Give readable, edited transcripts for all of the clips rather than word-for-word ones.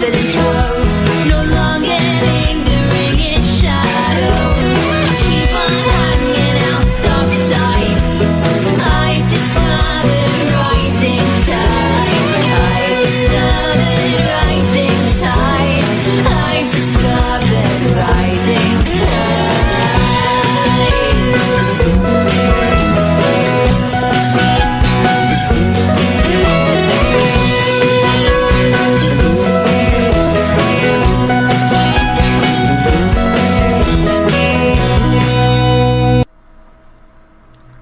confidence grows, no longer lingering in shadow. Keep on hanging out dark side. I've discovered rising tide. I've discovered rising tide. I've discovered rising tide.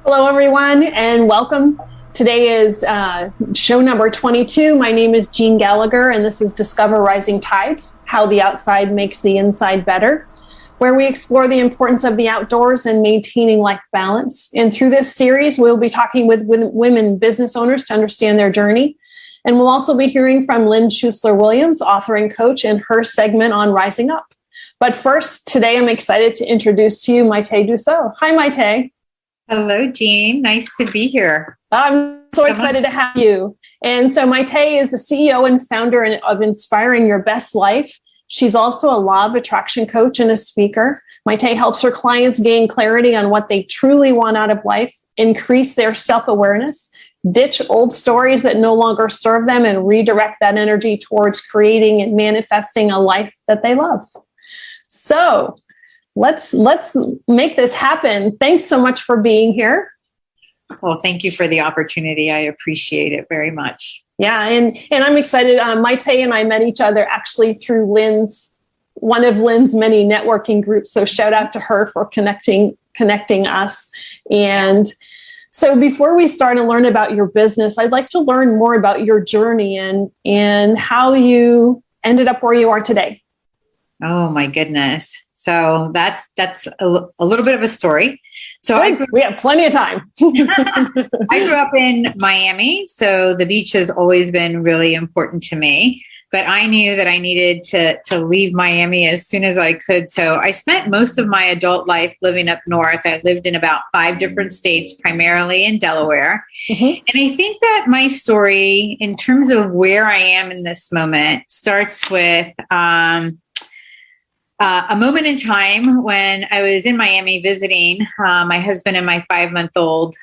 Hello, everyone, and welcome. Today is show number 22. My name is Jeanne Gallagher, and this is Discover Rising Tides, How the Outside Makes the Inside Better, where we explore the importance of the outdoors and maintaining life balance. And through this series, we'll be talking with women business owners to understand their journey. And we'll also be hearing from Lynn Schuessler-Williams, author and coach, in her segment on Rising Up. But first, today I'm excited to introduce to you Maytee Dusseau. Hi, Maytee. Hello, Jeanne. Nice to be here. I'm so excited to have you. And so Maytee is the CEO and founder of Inspiring Your Best Life. She's also a law of attraction coach and a speaker. Maytee helps her clients gain clarity on what they truly want out of life, increase their self-awareness, ditch old stories that no longer serve them, and redirect that energy towards creating and manifesting a life that they love. So let's make this happen. Thanks so much for being here. Well, thank you for the opportunity. I appreciate it very much. Yeah, and I'm excited. Maytee and I met each other actually through one of Lynn's many networking groups. So shout out to her for connecting us. And so before we start to learn about your business, I'd like to learn more about your journey and how you ended up where you are today. Oh my goodness. So that's a little bit of a story. So we have plenty of time. I grew up in Miami, so the beach has always been really important to me. But I knew that I needed to leave Miami as soon as I could. So I spent most of my adult life living up north. I lived in about 5 different states, primarily in Delaware. Mm-hmm. And I think that my story, in terms of where I am in this moment, starts with a moment in time when I was in Miami visiting my husband and my 5-month-old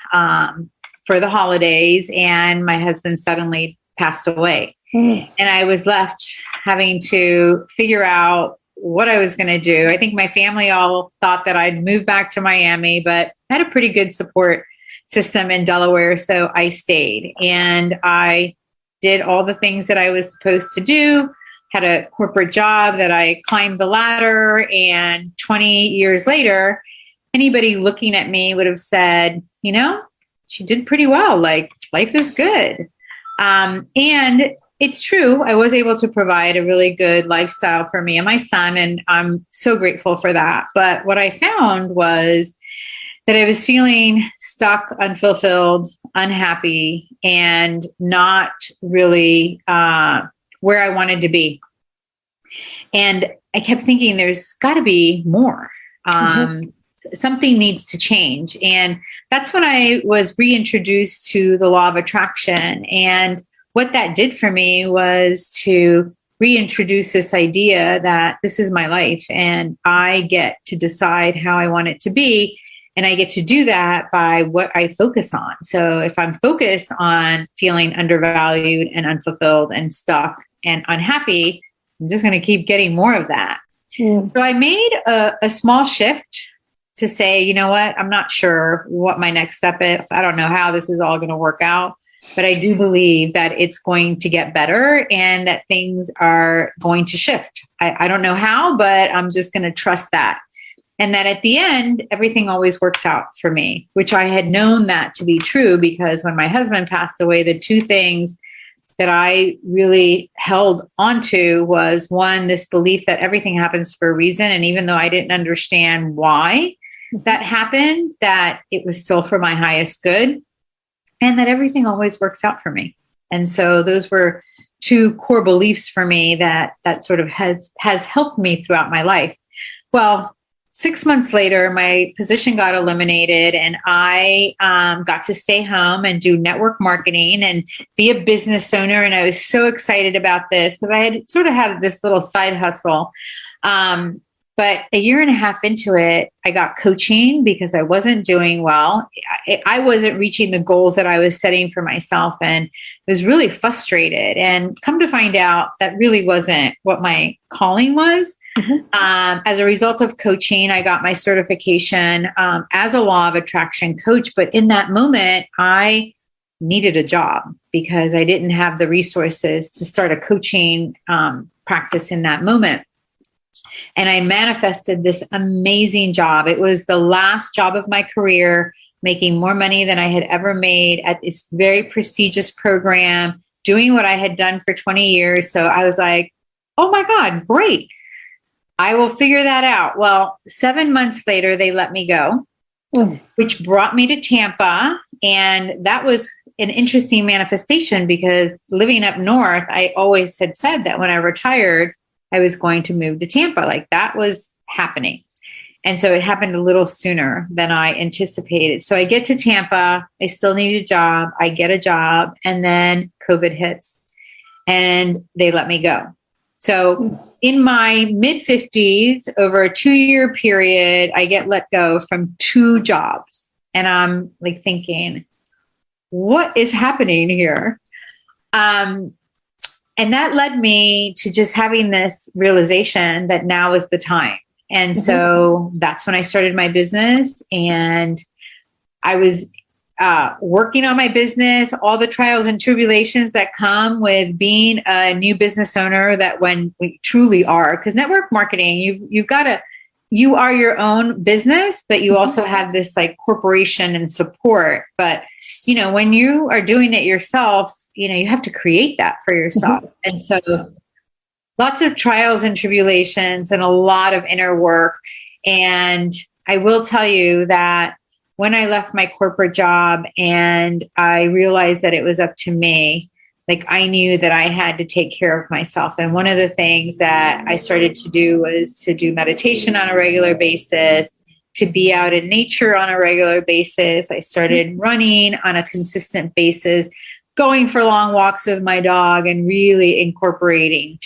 for the holidays, and my husband suddenly passed away. Mm. And I was left having to figure out what I was going to do. I think my family all thought that I'd move back to Miami, but I had a pretty good support system in Delaware, so I stayed. And I did all the things that I was supposed to do. Had a corporate job that I climbed the ladder, and 20 years later, anybody looking at me would have said, you know, she did pretty well. Like, life is good. And it's true. I was able to provide a really good lifestyle for me and my son, and I'm so grateful for that. But what I found was that I was feeling stuck, unfulfilled, unhappy, and not really where I wanted to be. And I kept thinking there's got to be more. Something needs to change. And that's when I was reintroduced to the law of attraction. And what that did for me was to reintroduce this idea that this is my life and I get to decide how I want it to be. And I get to do that by what I focus on. So if I'm focused on feeling undervalued and unfulfilled and stuck and unhappy, I'm just going to keep getting more of that. Mm. So I made a small shift to say, you know what, I'm not sure what my next step is. I don't know how this is all going to work out, but I do believe that it's going to get better and that things are going to shift. I don't know how, but I'm just going to trust that. And that at the end, everything always works out for me, which I had known that to be true because when my husband passed away, the 2 things that I really held onto was, one, this belief that everything happens for a reason. And even though I didn't understand why that happened, that it was still for my highest good and that everything always works out for me. And so those were 2 core beliefs for me that sort of has helped me throughout my life. Well, 6 months later, my position got eliminated, and I got to stay home and do network marketing and be a business owner. And I was so excited about this because I had sort of had this little side hustle. But a year and a half into it, I got coaching because I wasn't doing well. I wasn't reaching the goals that I was setting for myself, and was really frustrated. And come to find out, that really wasn't what my calling was. As a result of coaching, I got my certification as a law of attraction coach. But in that moment, I needed a job because I didn't have the resources to start a coaching practice in that moment. And I manifested this amazing job. It was the last job of my career, making more money than I had ever made at this very prestigious program, doing what I had done for 20 years. So I was like, oh my God, great. I will figure that out. Well, 7 months later, they let me go, which brought me to Tampa. And that was an interesting manifestation because living up north, I always had said that when I retired, I was going to move to Tampa. Like that was happening. And so it happened a little sooner than I anticipated. So I get to Tampa, I still need a job. I get a job, and then COVID hits and they let me go. So in my mid 50s, over a 2-year period, I get let go from 2 jobs. And I'm like thinking, what is happening here? And that led me to just having this realization that now is the time. And so that's when I started my business, and I was working on my business, all the trials and tribulations that come with being a new business owner, that when we truly are, because network marketing, you've got to, you are your own business, but you also have this like corporation and support. But, you know, when you are doing it yourself, you know, you have to create that for yourself. And so lots of trials and tribulations and a lot of inner work. And I will tell you that when I left my corporate job and I realized that it was up to me, like I knew that I had to take care of myself. And one of the things that I started to do was to do meditation on a regular basis, to be out in nature on a regular basis. I started running on a consistent basis, going for long walks with my dog, and really incorporating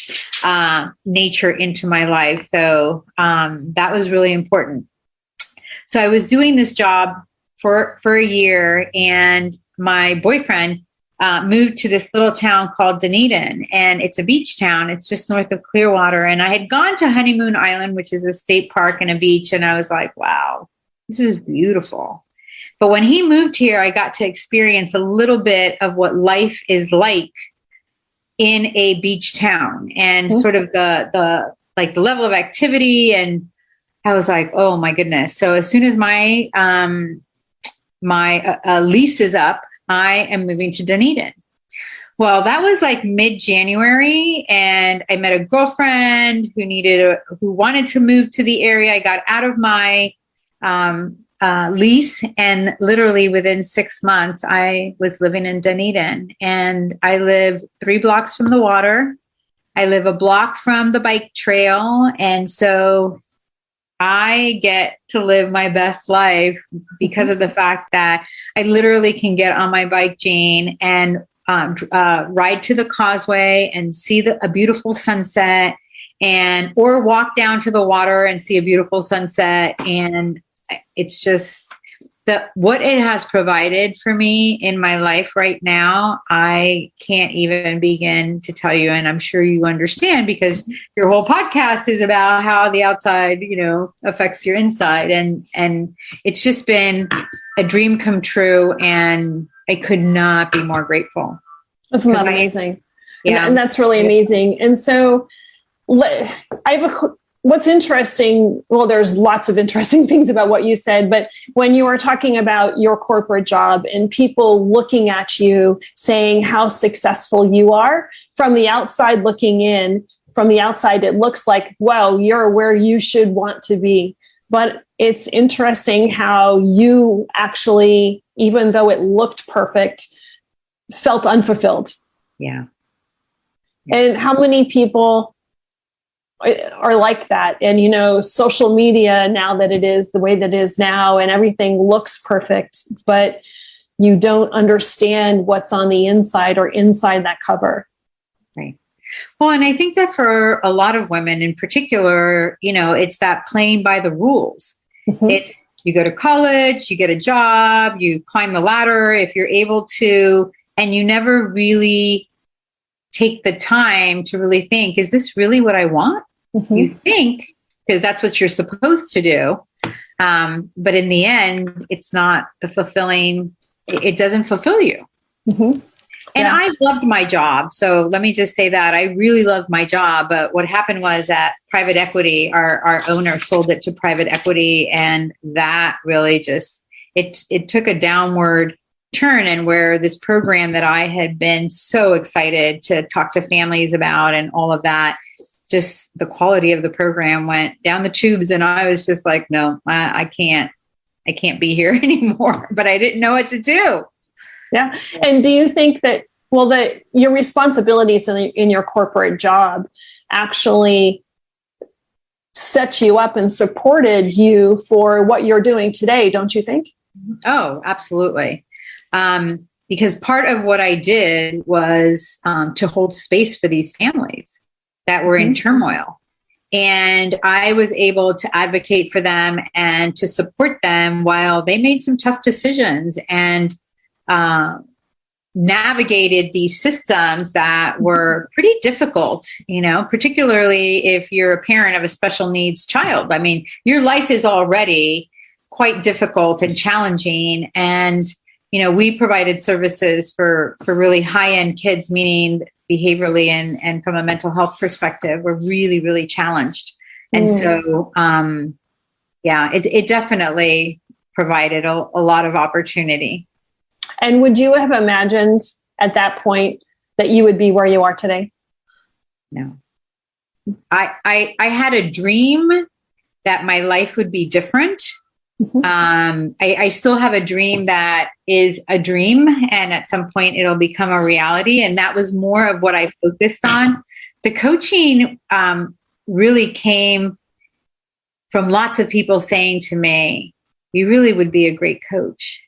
nature into my life. So that was really important. So I was doing this job for a year, and my boyfriend moved to this little town called Dunedin, and it's a beach town. It's just north of Clearwater. And I had gone to Honeymoon Island, which is a state park and a beach. And I was like, wow, this is beautiful. But when he moved here, I got to experience a little bit of what life is like in a beach town, and sort of the level of activity. And I was like, oh my goodness. So as soon as my lease is up, I am moving to Dunedin. Well, that was like mid-January, and I met a girlfriend who wanted to move to the area. I got out of my lease, and literally within 6 months, I was living in Dunedin. And I live 3 blocks from the water. I live a block from the bike trail, and so I get to live my best life because of the fact that I literally can get on my bike, Jeanne, and ride to the causeway and see a beautiful sunset, or walk down to the water and see a beautiful sunset. And it's just what it has provided for me in my life right now. I can't even begin to tell you. And I'm sure you understand, because your whole podcast is about how the outside, affects your inside. And it's just been a dream come true. And I could not be more grateful. Isn't that amazing? Yeah. And that's really amazing. And so what's interesting, well, there's lots of interesting things about what you said, but when you were talking about your corporate job and people looking at you saying how successful you are, from the outside looking in, from the outside, it looks like, wow, you're where you should want to be. But it's interesting how you actually, even though it looked perfect, felt unfulfilled. Yeah. And how many people are like that. And, social media, now that it is the way that it is now, and everything looks perfect, but you don't understand what's on the inside or inside that cover. Right. Well, and I think that for a lot of women in particular, it's that playing by the rules. Mm-hmm. It's, you go to college, you get a job, you climb the ladder if you're able to, and you never really take the time to really think, is this really what I want? Mm-hmm. You think, because that's what you're supposed to do. But in the end, it's not the fulfilling, it doesn't fulfill you. Mm-hmm. And I loved my job. So let me just say that I really loved my job. But what happened was that private equity, our owner sold it to private equity. And that really just, it took a downward turn, and where this program that I had been so excited to talk to families about and all of that, just the quality of the program went down the tubes. And I was just like, no, I can't be here anymore, but I didn't know what to do. Yeah. And do you think that, your responsibilities in your corporate job actually set you up and supported you for what you're doing today, don't you think? Oh, absolutely. Because part of what I did was to hold space for these families that were in turmoil. And I was able to advocate for them and to support them while they made some tough decisions and navigated these systems that were pretty difficult, particularly if you're a parent of a special needs child. I mean, your life is already quite difficult and challenging. And, we provided services for really high-end kids, meaning behaviorally and from a mental health perspective, we're really, really challenged. And so, it definitely provided a lot of opportunity. And would you have imagined at that point that you would be where you are today? No. I had a dream that my life would be different. Mm-hmm. I still have a dream that is a dream, and at some point it'll become a reality. And that was more of what I focused on. The coaching really came from lots of people saying to me, you really would be a great coach.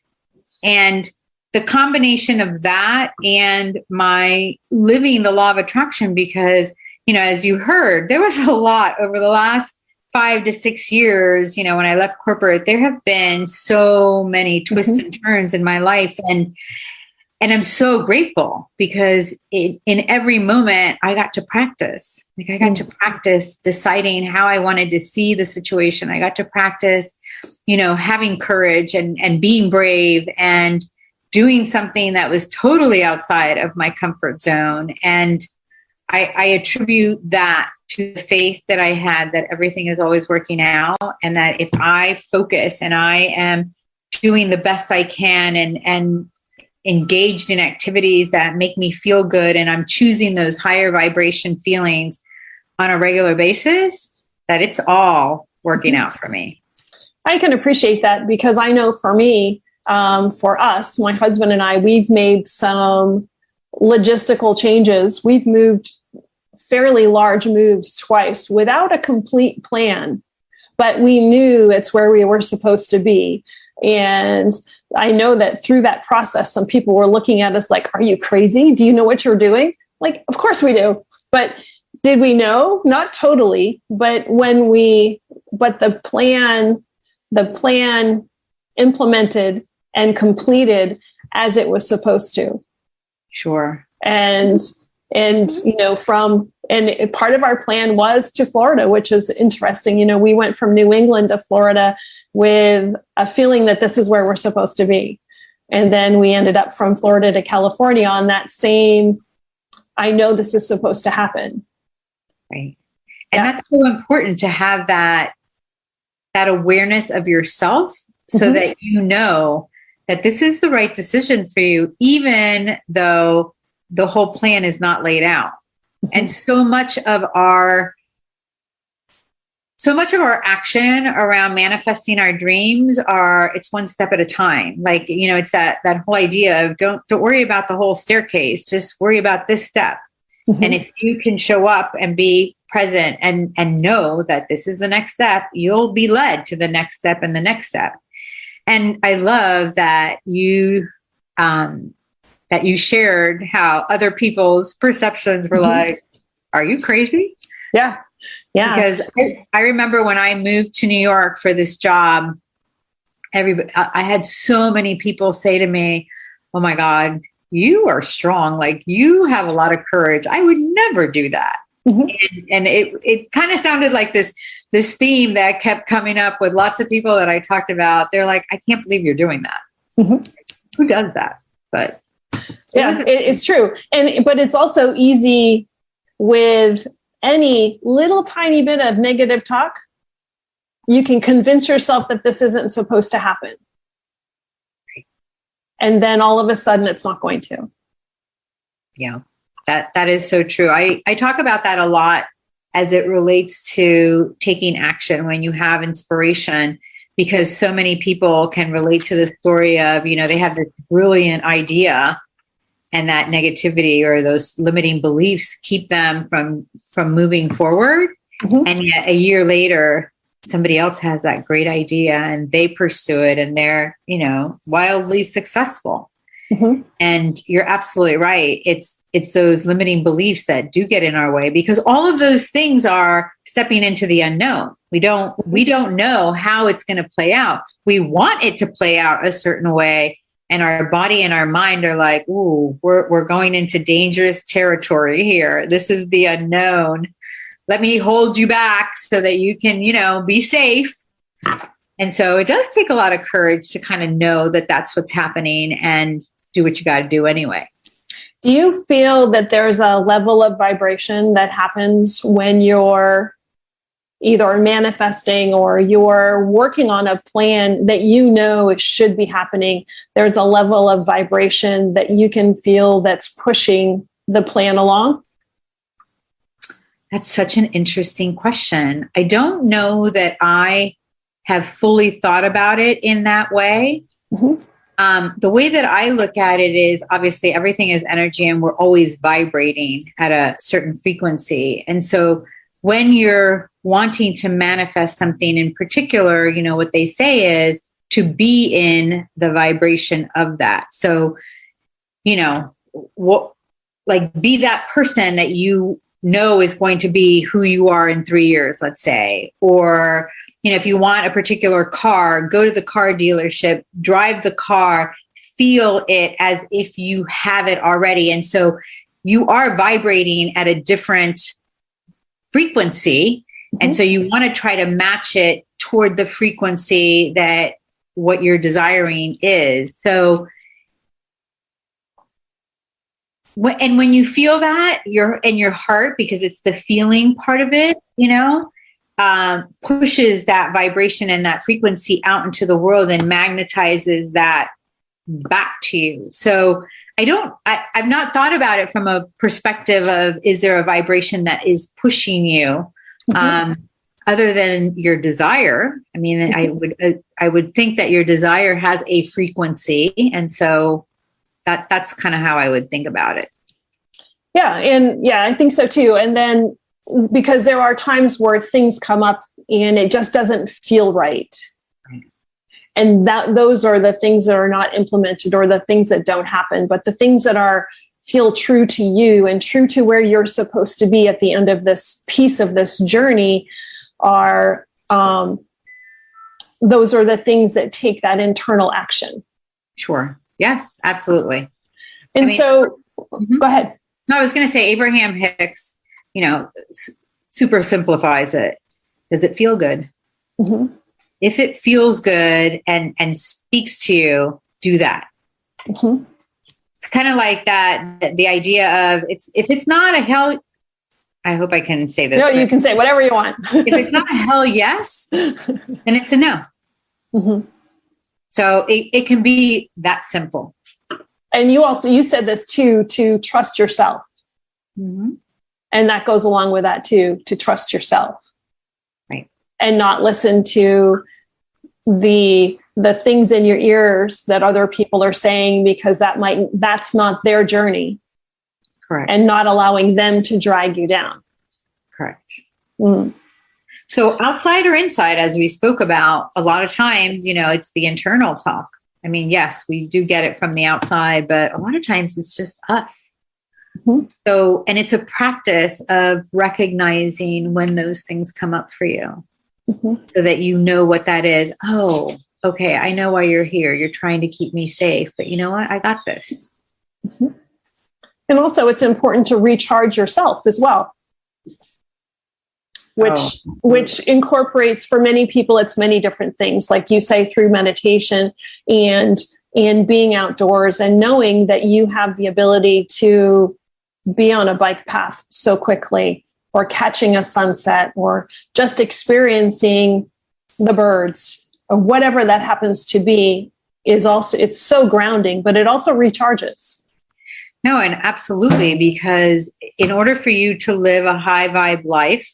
And the combination of that and my living the law of attraction, because, as you heard, there was a lot over the last 5 to 6 years, when I left corporate, there have been so many twists and turns in my life. And I'm so grateful because in every moment I got to practice. I got to practice deciding how I wanted to see the situation. I got to practice, having courage and being brave and doing something that was totally outside of my comfort zone. And I attribute that to the faith that I had that everything is always working out, and that if I focus and I am doing the best I can and engaged in activities that make me feel good, and I'm choosing those higher vibration feelings on a regular basis, that it's all working out for me. I can appreciate that, because I know for me, for us, my husband and I, we've made some logistical changes. We've moved fairly large moves twice without a complete plan, but we knew it's where we were supposed to be. And I know that through that process, some people were looking at us like, are you crazy? Do you know what you're doing? Like, of course we do. But did we know? Not totally. But the plan implemented and completed as it was supposed to. Sure. And part of our plan was to Florida, which is interesting. We went from New England to Florida with a feeling that this is where we're supposed to be. And then we ended up from Florida to California on that same, I know this is supposed to happen. Right. And that's so important to have that awareness of yourself, so that you know that this is the right decision for you, even though the whole plan is not laid out. And so much of our action around manifesting our dreams it's one step at a time. Like, it's that whole idea of don't worry about the whole staircase, just worry about this step. And if you can show up and be present and know that this is the next step. You'll be led to the next step and the next step. And I love that you shared how other people's perceptions were like, are you crazy? Yeah. Yeah. Because I remember when I moved to New York for this job, I had so many people say to me, oh my God, you are strong. Like, you have a lot of courage. I would never do that. And it kind of sounded like this theme that kept coming up with lots of people that I talked about. They're like, I can't believe you're doing that. Who does that? But yeah, it's true. But it's also easy with any little tiny bit of negative talk. You can convince yourself that this isn't supposed to happen. And then all of a sudden it's not going to. Yeah, that is so true. I talk about that a lot as it relates to taking action when you have inspiration, because so many people can relate to the story of, they have this brilliant idea and that negativity or those limiting beliefs keep them from moving forward. And yet a year later, somebody else has that great idea and they pursue it and they're, wildly successful. And you're absolutely right. It's those limiting beliefs that do get in our way, because all of those things are stepping into the unknown. We don't know how it's going to play out. We want it to play out a certain way. And our body and our mind are like, ooh, we're going into dangerous territory here. This is the unknown. Let me hold you back so that you can, be safe. And so it does take a lot of courage to kind of know that that's what's happening and do what you got to do anyway. Do you feel that there's a level of vibration that happens when you're either manifesting or you're working on a plan that it should be happening? There's a level of vibration that you can feel that's pushing the plan along? That's such an interesting question. I don't know that I have fully thought about it in that way. The way that I look at it is, obviously everything is energy and we're always vibrating at a certain frequency. And so when you're wanting to manifest something in particular, what they say is to be in the vibration of that. So, be that person that you know is going to be who you are in 3 years, let's say. Or, if you want a particular car, go to the car dealership, drive the car, feel it as if you have it already. And so you are vibrating at a different frequency. And so you want to try to match it toward the frequency that what you're desiring is. So when you feel that, you're in your heart, because it's the feeling part of it, pushes that vibration and that frequency out into the world and magnetizes that back to you. So I've not thought about it from a perspective of, is there a vibration that is pushing you, other than your desire? I mean, I would think that your desire has a frequency. And so that's kind of how I would think about it. Yeah. And I think so too. And then because there are times where things come up and it just doesn't feel right. And those are the things that are not implemented or the things that don't happen, but the things that feel true to you and true to where you're supposed to be at the end of this piece of this journey are, those are the things that take that internal action. Sure. Yes, absolutely. And so go ahead. No, I was going to say Abraham Hicks, super simplifies it. Does it feel good? If it feels good and speaks to you, do that. It's kind of like that, the idea of if it's not a hell, I hope I can say this. No, you can say whatever you want. If it's not a hell yes, then it's a no. So it can be that simple. And you said this too, to trust yourself. And that goes along with that too, to trust yourself. Right. And not listen to the things in your ears that other people are saying, because that's not their journey. Correct. And not allowing them to drag you down. Correct. Mm. So outside or inside, as we spoke about, a lot of times, it's the internal talk. I mean, yes, we do get it from the outside, but a lot of times it's just us. Mm-hmm. So, and it's a practice of recognizing when those things come up for you, so that you know what that is. Oh, okay, I know why you're here. You're trying to keep me safe, but you know what? I got this. Mm-hmm. And also it's important to recharge yourself as well, which incorporates, for many people, it's many different things, like you say, through meditation and being outdoors and knowing that you have the ability to be on a bike path so quickly, or catching a sunset, or just experiencing the birds, or whatever that happens to be, it's so grounding, but it also recharges. No, and absolutely, because in order for you to live a high vibe life,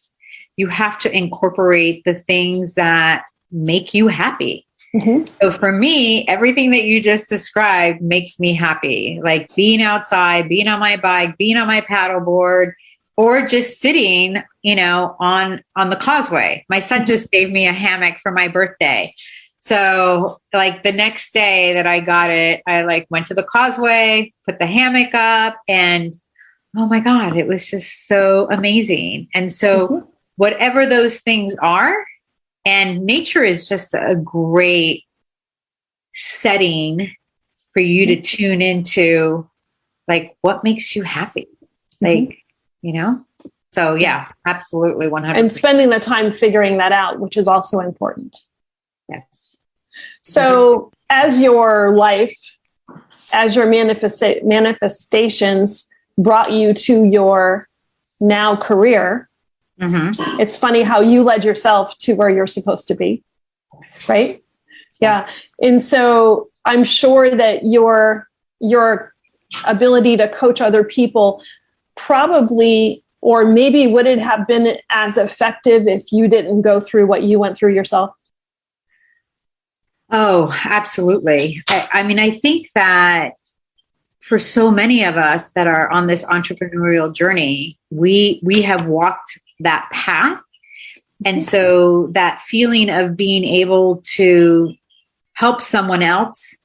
you have to incorporate the things that make you happy. Mm-hmm. So for me, everything that you just described makes me happy. Like being outside, being on my bike, being on my paddleboard, or just sitting, on the causeway. My son just gave me a hammock for my birthday. So like the next day that I got it, I went to the causeway, put the hammock up, and oh my God, it was just so amazing. And so whatever those things are, and nature is just a great setting for you to tune into, like, what makes you happy? So yeah, absolutely. 100%. And spending the time figuring that out, which is also important. Yes. So as your life, as your manifestations brought you to your now career, it's funny how you led yourself to where you're supposed to be, right? Yeah. And so I'm sure that your ability to coach other people probably, or maybe would it have been as effective if you didn't go through what you went through yourself? Oh, absolutely. I mean, I think that for so many of us that are on this entrepreneurial journey, we have walked that path. And so that feeling of being able to help someone else,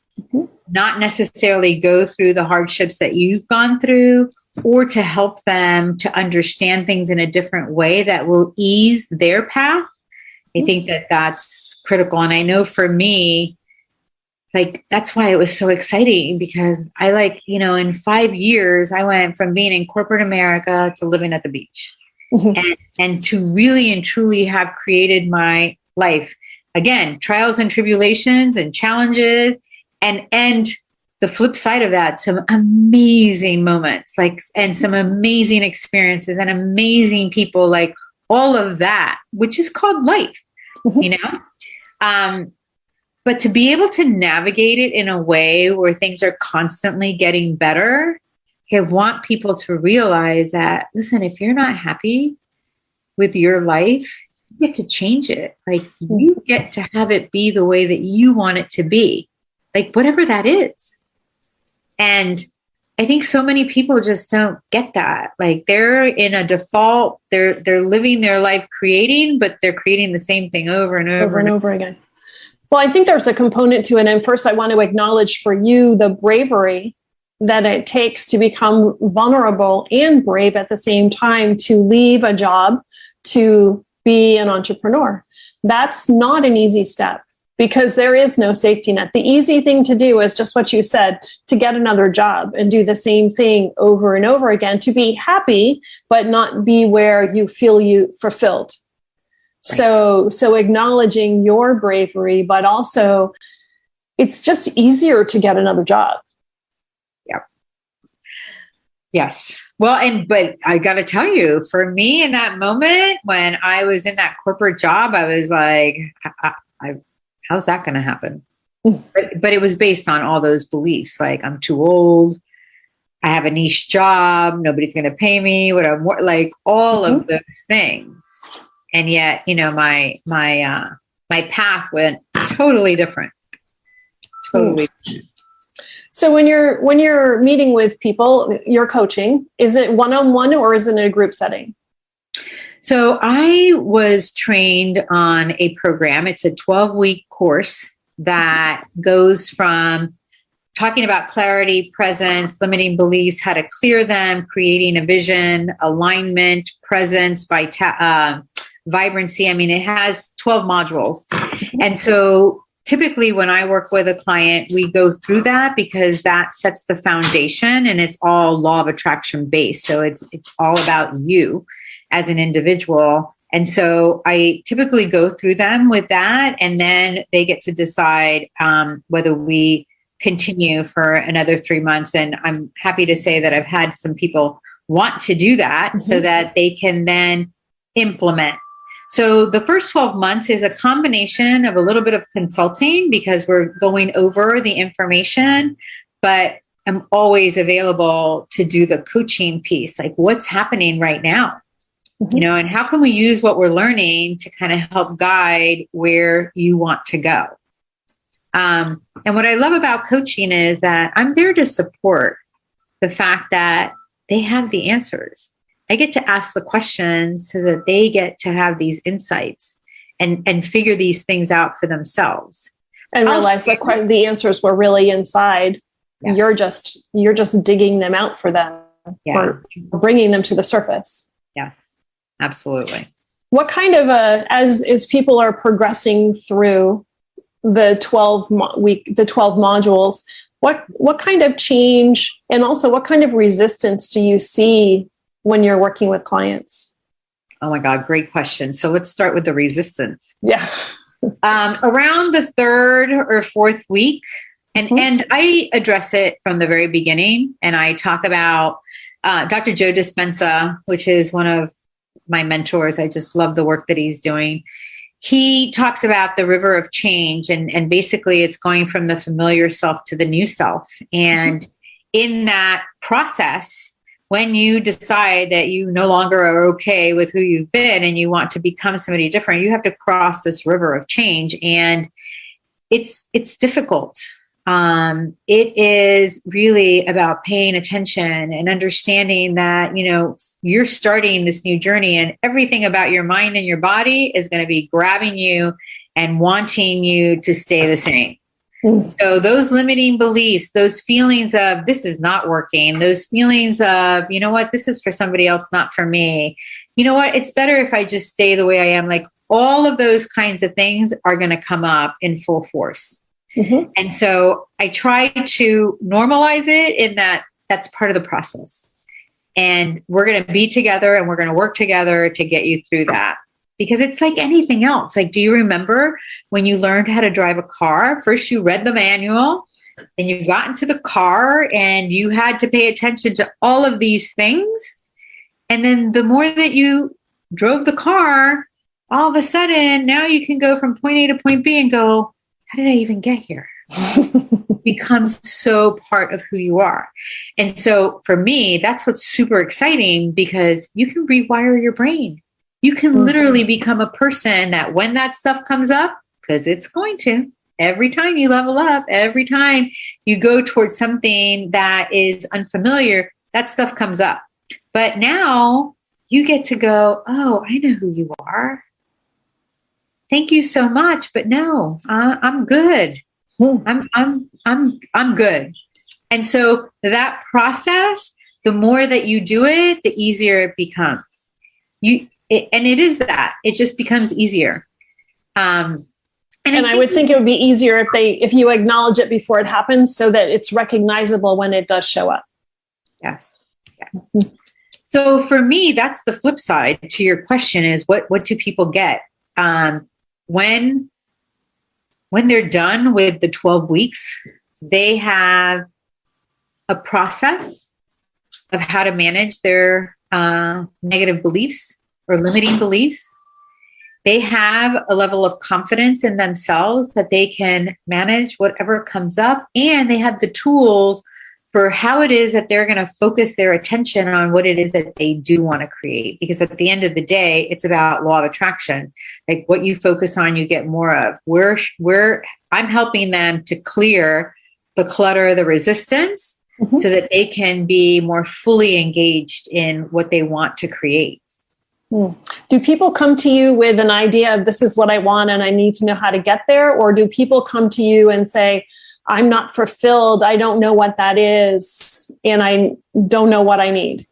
not necessarily go through the hardships that you've gone through, or to help them to understand things in a different way that will ease their path. I think that that's critical. And I know for me, that's why it was so exciting, because I in 5 years, I went from being in corporate America to living at the beach. And to really and truly have created my life. Again, trials and tribulations and challenges, and the flip side of that, some amazing moments, and some amazing experiences and amazing people, all of that, which is called life, but to be able to navigate it in a way where things are constantly getting better. I want people to realize that, listen, if you're not happy with your life, you get to change it. You get to have it be the way that you want it to be, whatever that is. And I think so many people just don't get that. They're in a default, they're living their life creating, but they're creating the same thing over and over again. Well, I think there's a component to it. And first, I want to acknowledge for you the bravery that it takes to become vulnerable and brave at the same time, to leave a job, to be an entrepreneur. That's not an easy step, because there is no safety net. The easy thing to do is just what you said, to get another job and do the same thing over and over again, to be happy, but not be where you feel you fulfilled. Right. So acknowledging your bravery, but also it's just easier to get another job. Yes. Well, but I got to tell you, for me in that moment when I was in that corporate job, I was like, how's that going to happen? But it was based on all those beliefs. I'm too old. I have a niche job. Nobody's going to pay me. All of those things. And yet, my path went totally different. Totally different. So when you're meeting with people, you're coaching, is it one-on-one or is it in a group setting? So I was trained on a program. It's a 12-week course that goes from talking about clarity, presence, limiting beliefs, how to clear them, creating a vision, alignment, presence, vibrancy. I mean, it has 12 modules. And so typically when I work with a client, we go through that because that sets the foundation, and it's all law of attraction based. So it's all about you as an individual. And so I typically go through them with that, and then they get to decide whether we continue for another 3 months. And I'm happy to say that I've had some people want to do that so that they can then implement. So the first 12 months is a combination of a little bit of consulting because we're going over the information, but I'm always available to do the coaching piece, like what's happening right now. And how can we use what we're learning to kind of help guide where you want to go? And what I love about coaching is that I'm there to support the fact that they have the answers. I get to ask the questions so that they get to have these insights and figure these things out for themselves. And realize that the answers were really inside. Yes. You're just digging them out for them, or bringing them to the surface. Yes. Absolutely. What kind of as people are progressing through the 12 modules, what kind of change, and also what kind of resistance do you see when you're working with clients? Oh my God, great question. So let's start with the resistance. Yeah. Around the third or fourth week, and I address it from the very beginning, and I talk about Dr. Joe Dispenza, which is one of my mentors. I just love the work that he's doing. He talks about the river of change, and basically it's going from the familiar self to the new self. And in that process, when you decide that you no longer are okay with who you've been and you want to become somebody different, you have to cross this river of change. And it's difficult. It is really about paying attention and understanding that, you're starting this new journey, and everything about your mind and your body is going to be grabbing you and wanting you to stay the same. So those limiting beliefs, those feelings of this is not working, those feelings of, this is for somebody else, not for me. It's better if I just stay the way I am. Like all of those kinds of things are going to come up in full force. And so I try to normalize it in that's part of the process. And we're going to be together and we're going to work together to get you through that. Because it's like anything else. Like, do you remember when you learned how to drive a car? First, you read the manual, and you got into the car and you had to pay attention to all of these things. And then the more that you drove the car, all of a sudden, now you can go from point A to point B and go, how did I even get here? Becomes so part of who you are. And so for me, that's what's super exciting, because you can rewire your brain. You can literally become a person that when that stuff comes up, because it's going to, every time you level up, every time you go towards something that is unfamiliar, that stuff comes up. But now you get to go, oh, I know who you are. Thank you so much. But no, I'm good. I'm good. And so that process, the more that you do it, the easier it becomes. And it is that it just becomes easier. And I would think it would be easier if you acknowledge it before it happens, so that it's recognizable when it does show up. Yes. So for me, that's the flip side to your question: is what do people get when they're done with the 12 weeks? They have a process of how to manage their negative beliefs or limiting beliefs. They have a level of confidence in themselves that they can manage whatever comes up, and they have the tools for how it is that they're going to focus their attention on what it is that they do want to create. Because at the end of the day, it's about law of attraction. Like what you focus on, you get more of. I'm helping them to clear the clutter, the resistance, so that they can be more fully engaged in what they want to create. Do people come to you with an idea of this is what I want and I need to know how to get there? Or do people come to you and say, I'm not fulfilled, I don't know what that is, and I don't know what I need?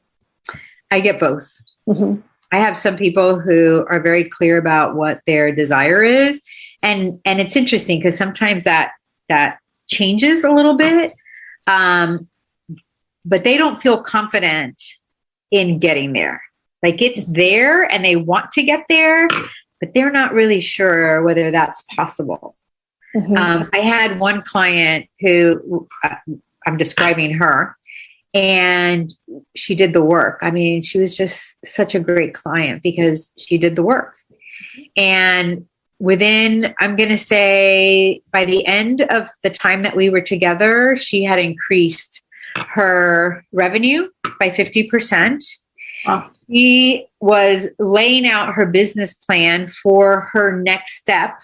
I get both. Mm-hmm. I have some people who are very clear about what their desire is. And it's interesting because sometimes that changes a little bit. But they don't feel confident in getting there. Like it's there and they want to get there, but they're not really sure whether that's possible. Mm-hmm. I had one client who I'm describing her, and she did the work. I mean, she was just such a great client because she did the work. And within, I'm going to say by the end of the time that we were together, she had increased her revenue by 50%. Wow. She was laying out her business plan for her next step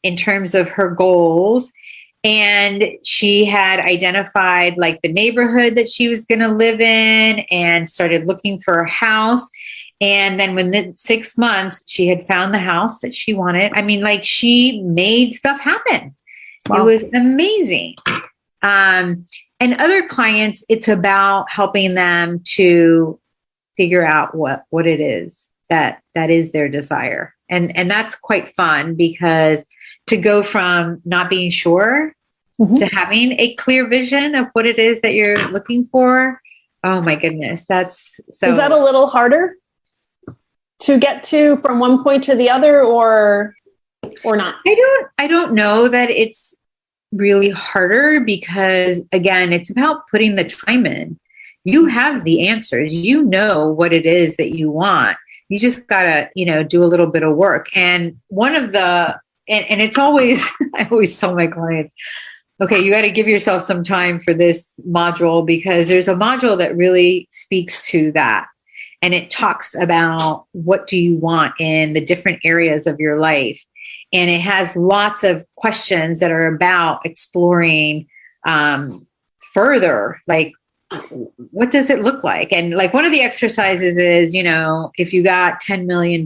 in terms of her goals. And she had identified like the neighborhood that she was going to live in and started looking for a house. And then within 6 months, she had found the house that she wanted. I mean, like she made stuff happen. Wow. It was amazing. And other clients, it's about helping them to figure out what it is that is their desire. And that's quite fun because to go from not being sure Mm-hmm. to having a clear vision of what it is that you're looking for. Oh my goodness. That's so. Is that a little harder to get to from one point to the other or not? I don't know that it's really harder because again, it's about putting the time in. You have the answers, you know what it is that you want. You just gotta, do a little bit of work. And one of the, and it's always, I always tell my clients, okay, you got to give yourself some time for this module because there's a module that really speaks to that. And it talks about what do you want in the different areas of your life. And it has lots of questions that are about exploring further, like what does it look like? And like one of the exercises is, if you got $10 million,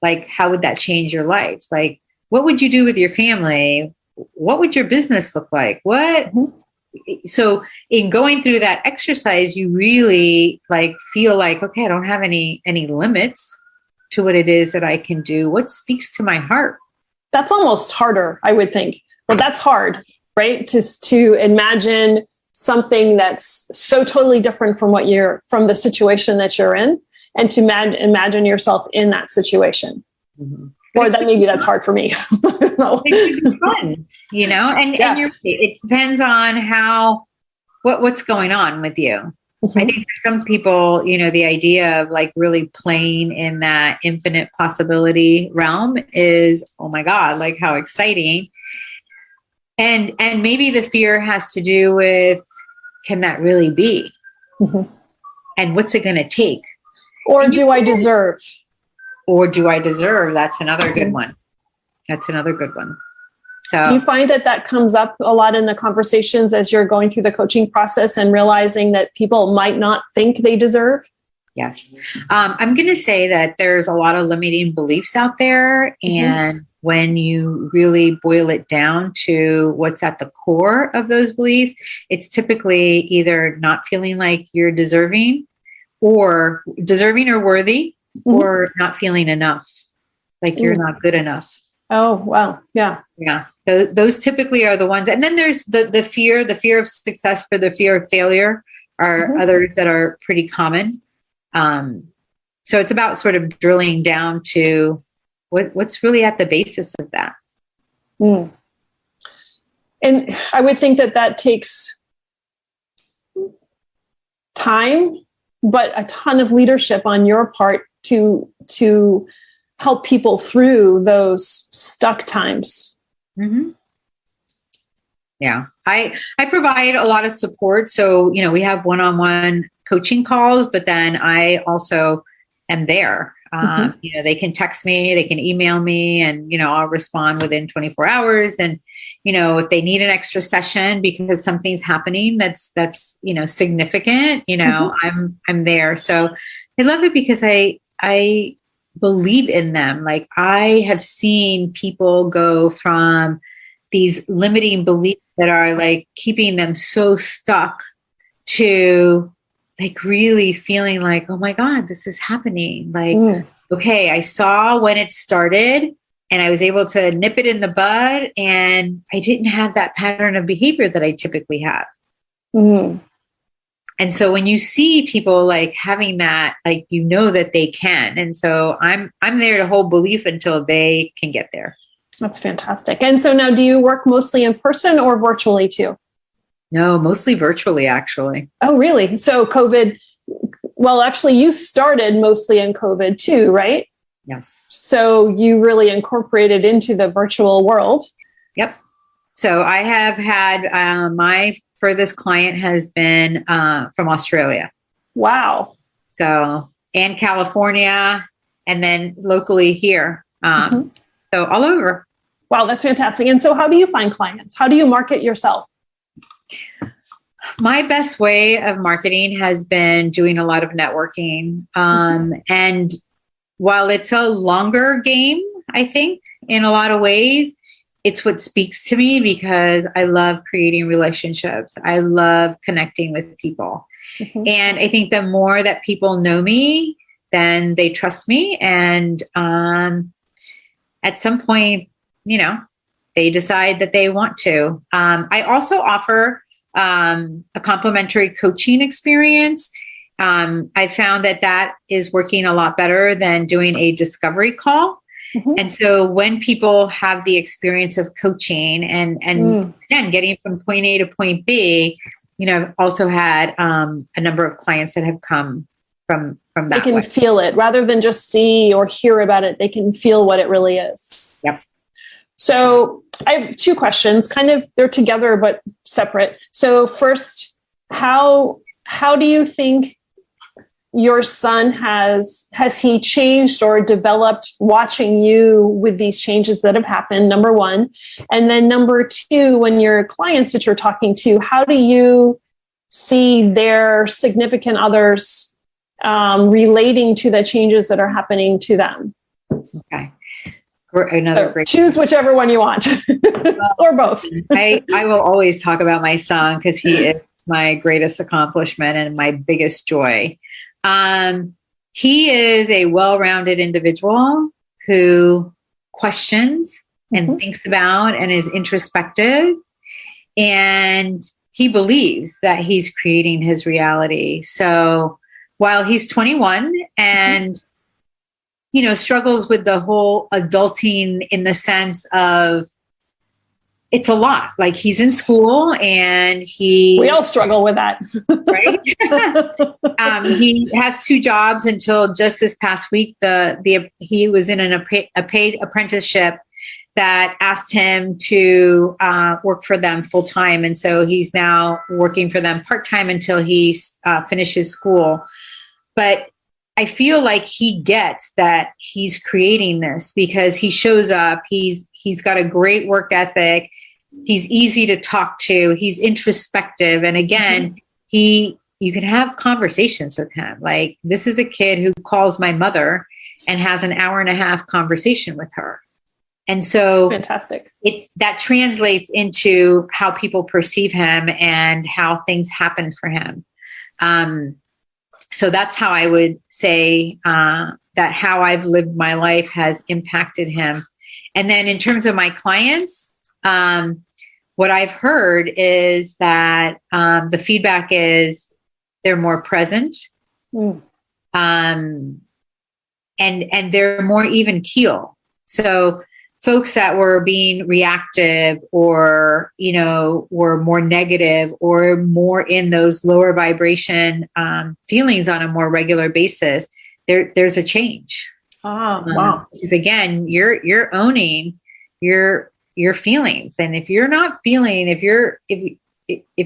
like how would that change your life? Like, what would you do with your family? What would your business look like? What? Mm-hmm. So in going through that exercise, you really like feel like, okay, I don't have any limits to what it is that I can do. What speaks to my heart? That's almost harder, I would think. Well, that's hard, right? To imagine something that's so totally different from from the situation that you're in, and to imagine yourself in that situation. Mm-hmm. Or that maybe that's hard for me. It could be fun, and you're, it depends on what's going on with you. Mm-hmm. I think for some people, the idea of like really playing in that infinite possibility realm is, oh my God, like how exciting. And maybe the fear has to do with, can that really be? Mm-hmm. And what's it going to take? Or do I deserve? Or do I deserve? That's another good one. So do you find that comes up a lot in the conversations as you're going through the coaching process and realizing that people might not think they deserve? Yes. I'm going to say that there's a lot of limiting beliefs out there. And mm-hmm. when you really boil it down to what's at the core of those beliefs, it's typically either not feeling like you're deserving or worthy, mm-hmm. or not feeling enough, like you're not good enough. Oh, wow. Yeah. Yeah. Those typically are the ones. And then there's the fear of success for the fear of failure are mm-hmm. others that are pretty common. So it's about sort of drilling down to what's really at the basis of that. Mm. And I would think that takes time, but a ton of leadership on your part to help people through those stuck times. Mm-hmm. Yeah, I provide a lot of support. So, we have one-on-one coaching calls, but then I also am there. Mm-hmm. They can text me, they can email me, and, I'll respond within 24 hours. And, if they need an extra session because something's happening that's significant, mm-hmm. I'm there. So I love it because I I believe in them. Like, I have seen people go from these limiting beliefs that are like keeping them so stuck to like really feeling like, oh my God, this is happening. Like, okay, I saw when it started and I was able to nip it in the bud, and I didn't have that pattern of behavior that I typically have. And so when you see people like having that, like, you know that they can. And so I'm there to hold belief until they can get there. That's fantastic. And so now, do you work mostly in person or virtually too? No, mostly virtually, actually. Oh, really? So COVID, well, actually you started mostly in COVID too, right? Yes. So you really incorporated into the virtual world. Yep. So I have had my furthest client has been from Australia. Wow. So, and California, and then locally here. So all over. Wow, that's fantastic. And so how do you find clients? How do you market yourself? My best way of marketing has been doing a lot of networking. And while it's a longer game, I think in a lot of ways, it's what speaks to me because I love creating relationships. I love connecting with people. And I think the more that people know me, then they trust me. And at some point, you know, they decide that they want to. I also offer a complimentary coaching experience. I found that is working a lot better than doing a discovery call. And so when people have the experience of coaching and again, getting from point A to point B, you know, I've also had a number of clients that have come from that. They can feel it rather than just see or hear about it. They can feel what it really is. Yep. So I have two questions, kind of, they're together but separate. So first, how do you think your son has he changed or developed watching you with these changes that have happened, number one? And then number two, when your clients that you're talking to, how do you see their significant others relating to the changes that are happening to them? Okay. Another great. Choose whichever one you want or both. I will always talk about my son because he is my greatest accomplishment and my biggest joy. He is a well-rounded individual who questions and thinks about and is introspective, and he believes that he's creating his reality. So while he's 21 and you know, struggles with the whole adulting in the sense of it's a lot. Like, he's in school and we all struggle with that. Right? He has two jobs until just this past week. He was in a paid apprenticeship that asked him to work for them full time. And so he's now working for them part time until he finishes school. But I feel like he gets that he's creating this because he shows up. He's got a great work ethic. He's easy to talk to. He's introspective. And again, you can have conversations with him. Like, this is a kid who calls my mother and has an hour and a half conversation with her. And so fantastic. That translates into how people perceive him and how things happen for him. So that's how I would say that how I've lived my life has impacted him. And then in terms of my clients, what I've heard is that the feedback is they're more present, and they're more even keel. So folks that were being reactive or, you know, were more negative or more in those lower vibration feelings on a more regular basis, there's a change. Oh, wow. Because again, you're owning your feelings. And if you're not feeling, if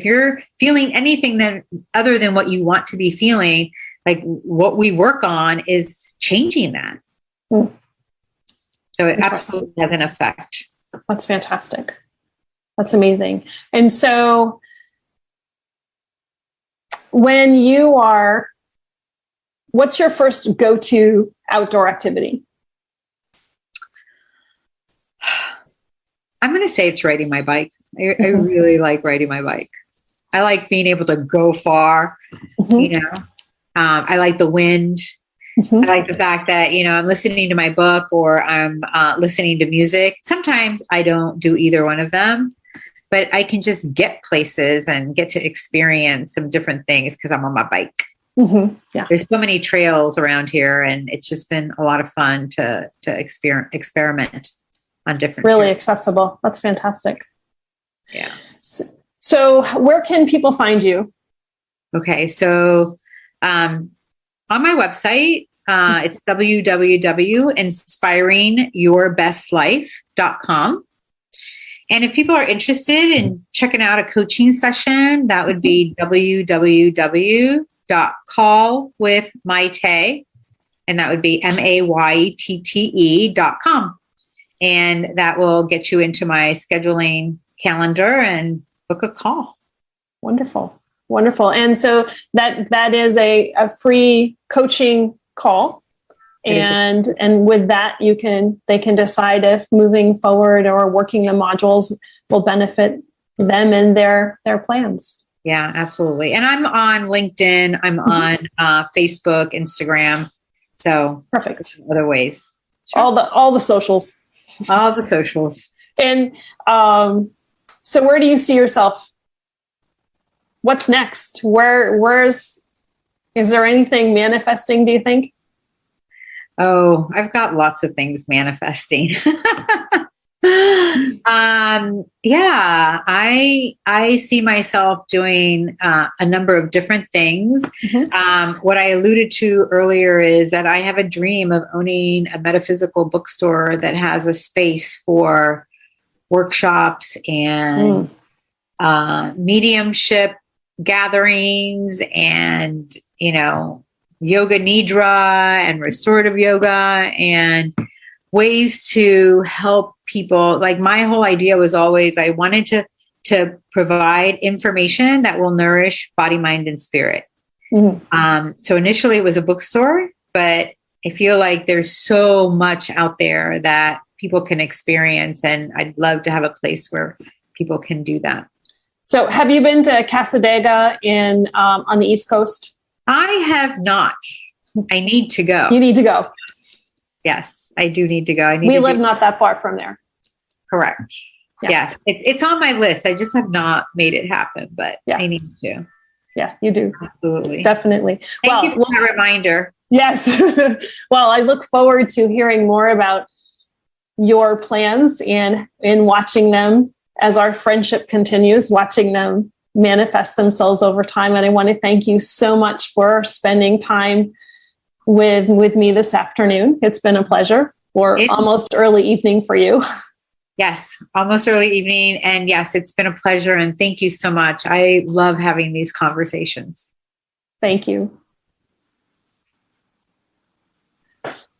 you're feeling anything other than what you want to be feeling, like, what we work on is changing that. So it absolutely has an effect. That's fantastic. That's amazing. And so what's your first go-to outdoor activity? I'm going to say it's riding my bike. I really like riding my bike. I like being able to go far, I like the wind. I like the fact that, I'm listening to my book or I'm listening to music. Sometimes I don't do either one of them, but I can just get places and get to experience some different things because I'm on my bike. Yeah. There's so many trails around here, and it's just been a lot of fun to experiment on different Really trails. accessible. That's fantastic. Yeah. So where can people find you? Okay. So on my website, it's www.inspiringyourbestlife.com. And if people are interested in checking out a coaching session, that would be www.callwithmayte, and that would be MAYTTE.com. And that will get you into my scheduling calendar and book a call. Wonderful. Wonderful. And so that is a free coaching call. And with that, they can decide if moving forward or working the modules will benefit them and their plans. Yeah, absolutely. And I'm on LinkedIn. I'm on Facebook, Instagram. So perfect. Other ways. Sure. All the socials. All the socials. And so where do you see yourself? What's next? Is there anything manifesting, do you think? Oh, I've got lots of things manifesting. Yeah, I see myself doing a number of different things. What I alluded to earlier is that I have a dream of owning a metaphysical bookstore that has a space for workshops and mediumship gatherings and, yoga nidra and restorative yoga and ways to help people. Like my whole idea was always I wanted to provide information that will nourish body, mind, and spirit. So initially it was a bookstore, but I feel like there's so much out there that people can experience, and I'd love to have a place where people can do that. So have you been to Casadega on the East Coast? I have not. I need to go. You need to go. Yes, I do need to go. We live not that far from there. Correct. Yeah. Yes. It's on my list. I just have not made it happen, but I need to. Yeah, you do. Absolutely. Definitely. Thank you for that reminder. Yes. Well, I look forward to hearing more about your plans and in watching them as our friendship continues, watching them manifest themselves over time. And I want to thank you so much for spending time with me this afternoon. It's been a pleasure, or almost early evening for you. Yes, almost early evening. And yes, it's been a pleasure. And thank you so much. I love having these conversations. Thank you.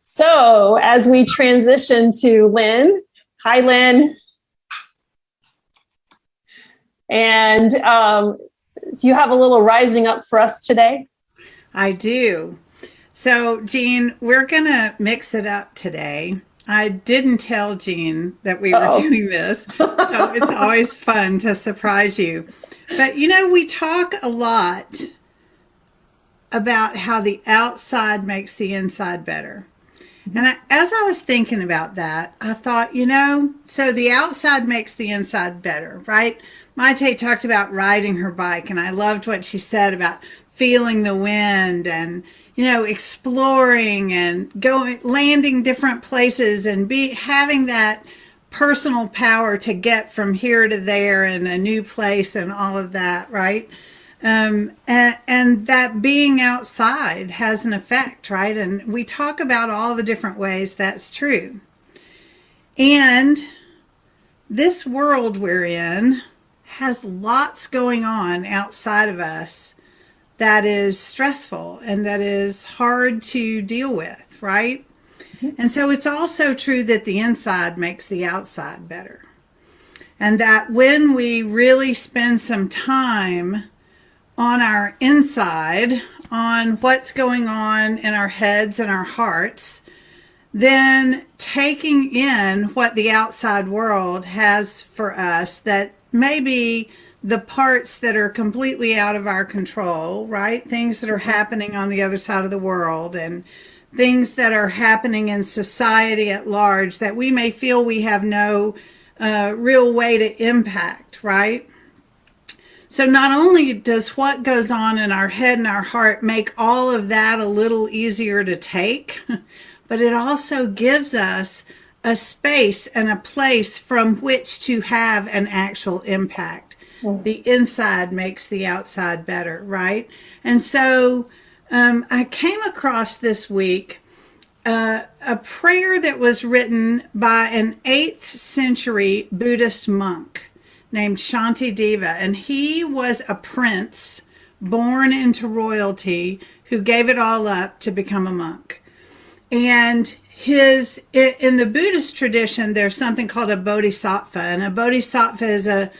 So as we transition to Lynn, hi, Lynn. And you have a little rising up for us today? I do. So, Jeanne, we're going to mix it up today. I didn't tell Jeanne that we were doing this, so it's always fun to surprise you. But, we talk a lot about how the outside makes the inside better. And as I was thinking about that, I thought, so the outside makes the inside better, right? Mayte talked about riding her bike, and I loved what she said about feeling the wind and, exploring and landing different places and having that personal power to get from here to there in a new place and all of that, right? And that being outside has an effect, right? And we talk about all the different ways that's true. And this world we're in has lots going on outside of us that is stressful and that is hard to deal with, right? And so it's also true that the inside makes the outside better. And that when we really spend some time on our inside, on what's going on in our heads and our hearts, then taking in what the outside world has for us, that maybe the parts that are completely out of our control, right? Things that are happening on the other side of the world, and things that are happening in society at large that we may feel we have no real way to impact, right? So not only does what goes on in our head and our heart make all of that a little easier to take, but it also gives us a space and a place from which to have an actual impact. The inside makes the outside better, right? And so I came across this week a prayer that was written by an 8th century Buddhist monk named Shantideva, and he was a prince born into royalty who gave it all up to become a monk. And in the Buddhist tradition, there's something called a bodhisattva, and a bodhisattva is a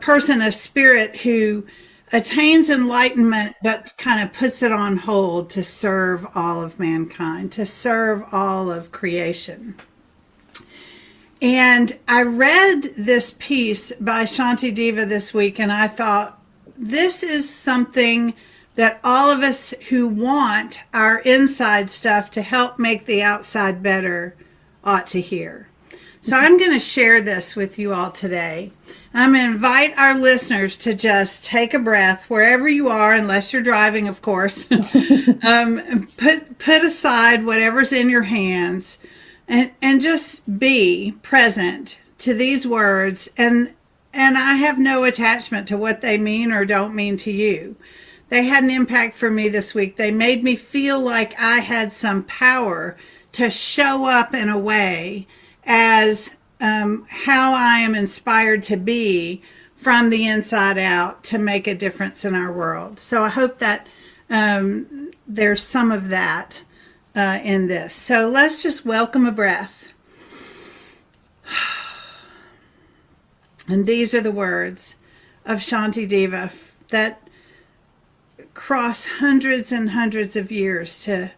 person, a spirit who attains enlightenment but kind of puts it on hold to serve all of mankind, to serve all of creation. And I read this piece by Shantideva this week, and I thought, this is something that all of us who want our inside stuff to help make the outside better ought to hear. So I'm going to share this with you all today. I'm going to invite our listeners to just take a breath wherever you are, unless you're driving, of course. Put aside whatever's in your hands and just be present to these words. And I have no attachment to what they mean or don't mean to you. They had an impact for me this week. They made me feel like I had some power to show up in a way as how I am inspired to be from the inside out to make a difference in our world. So I hope that there's some of that in this. So let's just welcome a breath. And these are the words of Shantideva that cross hundreds and hundreds of years to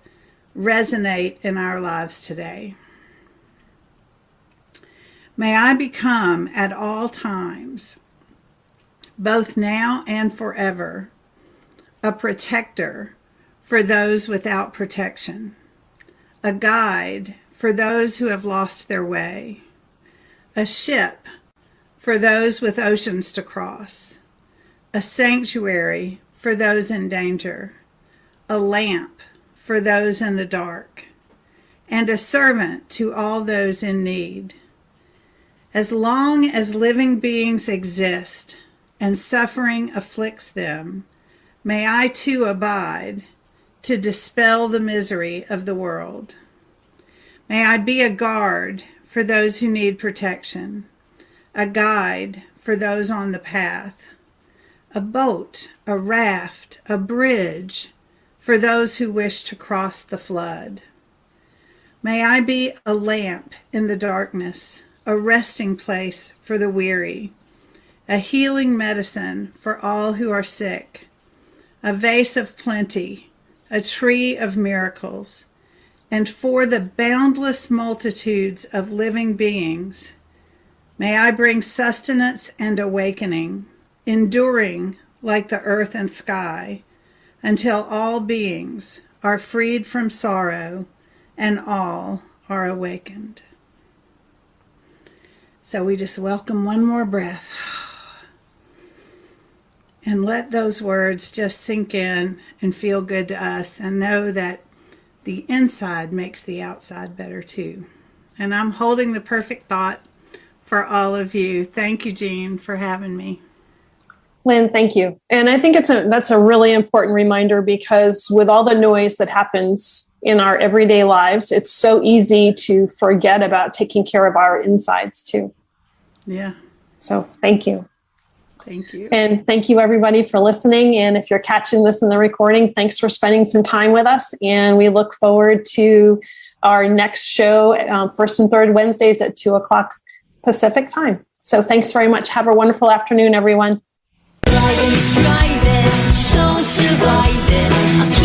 resonate in our lives today. May I become at all times, both now and forever, a protector for those without protection, a guide for those who have lost their way, a ship for those with oceans to cross, a sanctuary for those in danger, a lamp for those in the dark, and a servant to all those in need. As long as living beings exist and suffering afflicts them, may I too abide to dispel the misery of the world. May I be a guard for those who need protection, a guide for those on the path, a boat, a raft, a bridge for those who wish to cross the flood. May I be a lamp in the darkness, a resting place for the weary, a healing medicine for all who are sick, a vase of plenty, a tree of miracles, and for the boundless multitudes of living beings, may I bring sustenance and awakening, enduring like the earth and sky, until all beings are freed from sorrow and all are awakened. So we just welcome one more breath and let those words just sink in and feel good to us, and know that the inside makes the outside better too. And I'm holding the perfect thought for all of you. Thank you, Jeanne, for having me. Lynn, thank you. And I think that's a really important reminder, because with all the noise that happens in our everyday lives, it's so easy to forget about taking care of our insides too. Yeah. So thank you. Thank you. And thank you, everybody, for listening. And if you're catching this in the recording, thanks for spending some time with us. And we look forward to our next show, first and third Wednesdays at 2:00 Pacific time. So thanks very much. Have a wonderful afternoon, everyone. Driving, striving, so surviving.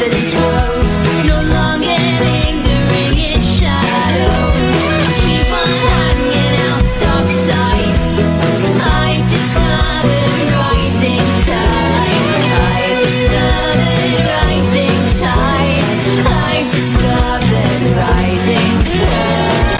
confidence grows.